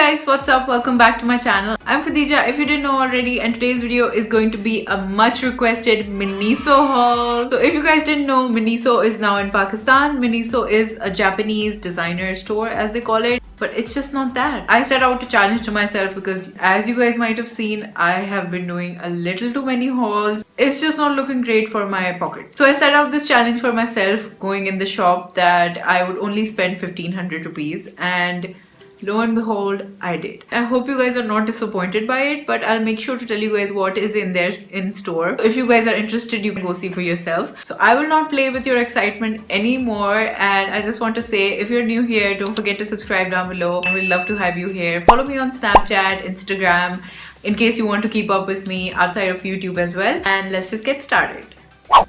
guys, what's up? Welcome back to my channel. I'm Khadeja, if you didn't know already, and today's video is going to be a much requested MINISO haul. So if you guys didn't know, MINISO is now in Pakistan. MINISO is a Japanese designer store as they call it, but it's just not that. I set out a challenge to myself because as you guys might have seen, I have been doing a little too many hauls. It's just not looking great for my pocket. So I set out this challenge for myself, going in the shop that I would only spend 1500 rupees, and lo and behold, I did. I hope you guys are not disappointed by it, but I'll make sure to tell you guys what is in there in store. If you guys are interested, you can go see for yourself. So I will not play with your excitement anymore, and I just want to say, if you're new here, don't forget to subscribe down below. I would love to have you here. Follow me on Snapchat, Instagram, in case you want to keep up with me outside of YouTube as well. And let's just get started.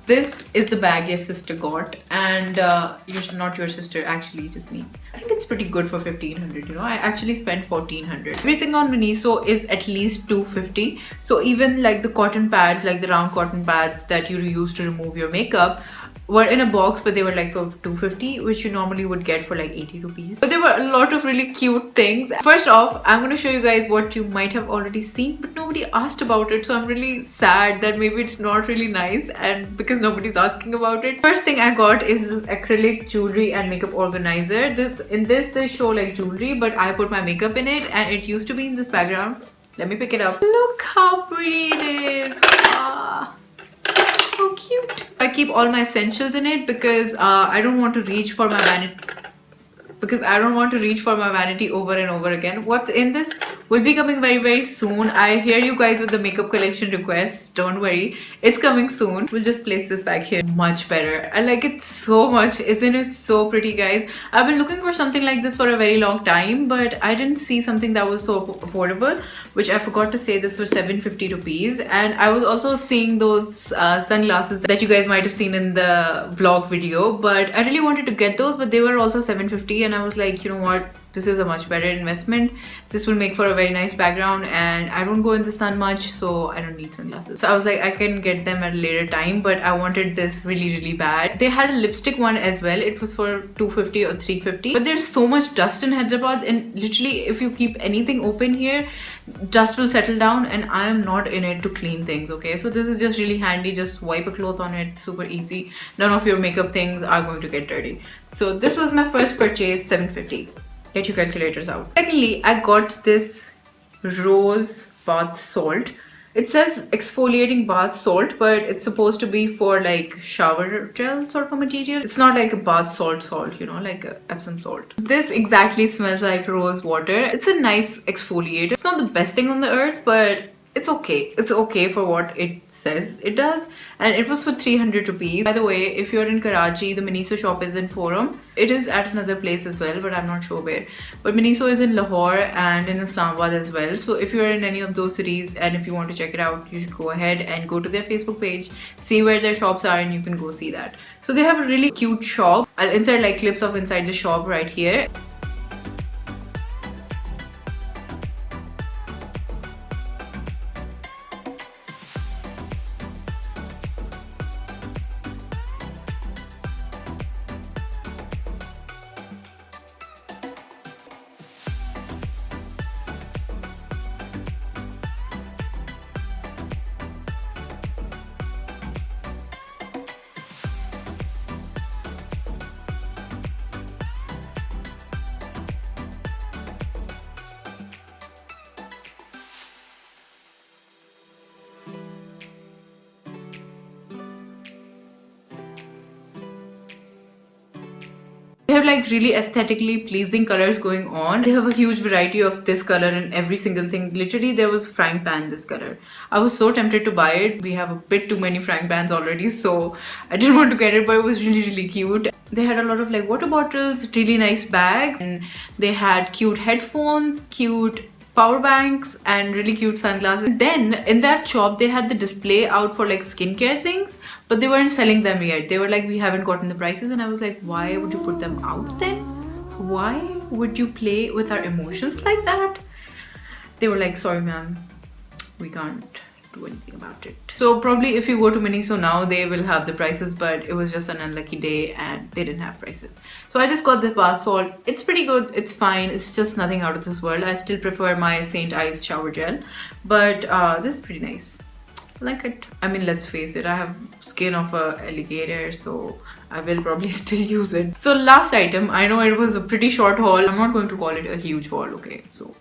This is the bag your sister got, and not your sister, actually just me. I think it's pretty good for 1500, you know. I actually spent 1400. Everything on MINISO is at least 250. So even like the cotton pads, like the round cotton pads that you use to remove your makeup, were in a box, but they were like for 250, which you normally would get for like 80 rupees. But there were a lot of really cute things. First off, I'm going to show you guys what you might have already seen, but nobody asked about it, so I'm really sad that maybe it's not really nice, and because nobody's asking about it. First thing I got is this acrylic jewelry and makeup organizer. In this they show like jewelry, but I put my makeup in it, and it used to be in this background. Let me pick it up. Look how pretty it is. So cute. I keep all my essentials in it because I don't want to reach for my vanity over and over again. What's in this will be coming very soon. I hear you guys with the makeup collection requests. Don't worry, it's coming soon. We'll just place this back here. Much better. I like it so much. Isn't it so pretty, guys? I've been looking for something like this for a very long time, but I didn't see something that was so affordable, which I forgot to say, this was 750 rupees. And I was also seeing those sunglasses that you guys might have seen in the vlog video, but I really wanted to get those, but they were also 750, and I was like, you know what, this is a much better investment. This will make for a very nice background, and I don't go in the sun much, so I don't need sunglasses. So I was like, I can get them at a later time, but I wanted this really bad. They had a lipstick one as well. It was for 250 or 350, but there's so much dust in Hyderabad, and literally if you keep anything open here, dust will settle down, and I am not in it to clean things, okay? So this is just really handy. Just wipe a cloth on it, super easy. None of your makeup things are going to get dirty. So this was my first purchase, 750. Get your calculators out. Secondly, I got this rose bath salt. It says exfoliating bath salt, but it's supposed to be for like shower gel sort of a material. It's not like a bath salt, you know, like a Epsom salt. This exactly smells like rose water. It's a nice exfoliator. It's not the best thing on the earth, but it's okay. It's okay for what it says it does, and it was for 300 rupees. By the way, if you're in Karachi, the MINISO shop is in Forum. It is at another place as well, but I'm not sure where. But MINISO is in Lahore and in Islamabad as well. So if you're in any of those cities and if you want to check it out, you should go ahead and go to their Facebook page, see where their shops are, and you can go see that. So they have a really cute shop. I'll insert like clips of inside the shop right here. They have like really aesthetically pleasing colors going on. They have a huge variety of this color in every single thing. Literally, there was a frying pan this color. I was so tempted to buy it. We have a bit too many frying pans already, so I didn't want to get it, but it was really cute. They had a lot of like water bottles, really nice bags, and they had cute headphones, cute power banks, and really cute sunglasses. Then in that shop they had the display out for like skincare things, but they weren't selling them yet. They were like, we haven't gotten the prices, and I was like, why would you put them out then? Why would you play with our emotions like that? They were like, sorry ma'am, we can't do anything about it. So probably if you go to Miniso now, they will have the prices, but it was just an unlucky day and they didn't have prices. So I just got this bath salt. It's pretty good. It's fine. It's just nothing out of this world. I still prefer my St. Ives shower gel, but this is pretty nice. I like it. I mean, let's face it, I have skin of a alligator, so I will probably still use it. So last item, I know it was a pretty short haul. I'm not going to call it a huge haul, okay? So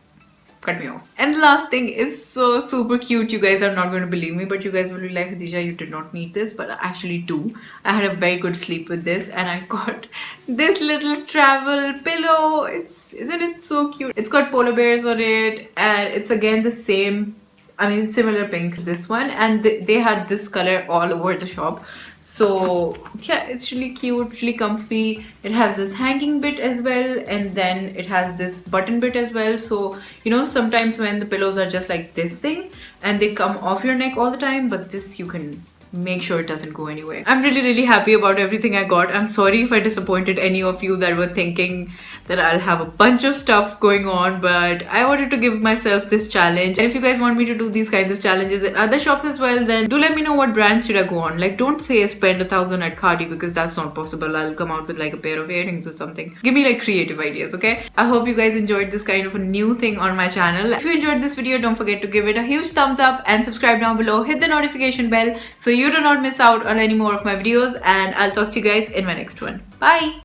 cut me off. And the last thing is so super cute. You guys are not going to believe me, but you guys will be like, Khadeja, you did not need this, but I actually do. I had a very good sleep with this, and I got this little travel pillow. Isn't it so cute? It's got polar bears on it, and it's again the same, I mean, similar pink, this one, and they had this color all over the shop. So yeah, it's really cute, really comfy. It has this hanging bit as well, and then it has this button bit as well. So you know, sometimes when the pillows are just like this thing and they come off your neck all the time, but this you can make sure it doesn't go anywhere. I'm really happy about everything I got. I'm sorry if I disappointed any of you that were thinking that I'll have a bunch of stuff going on, but I wanted to give myself this challenge. And if you guys want me to do these kinds of challenges at other shops as well, then do let me know what brands should I go on. Like, don't say spend 1,000 at Khadi, because that's not possible. I'll come out with like a pair of earrings or something. Give me like creative ideas, okay? I hope you guys enjoyed this kind of a new thing on my channel. If you enjoyed this video, don't forget to give it a huge thumbs up and subscribe down below. Hit the notification bell so you do not miss out on any more of my videos, and I'll talk to you guys in my next one. Bye!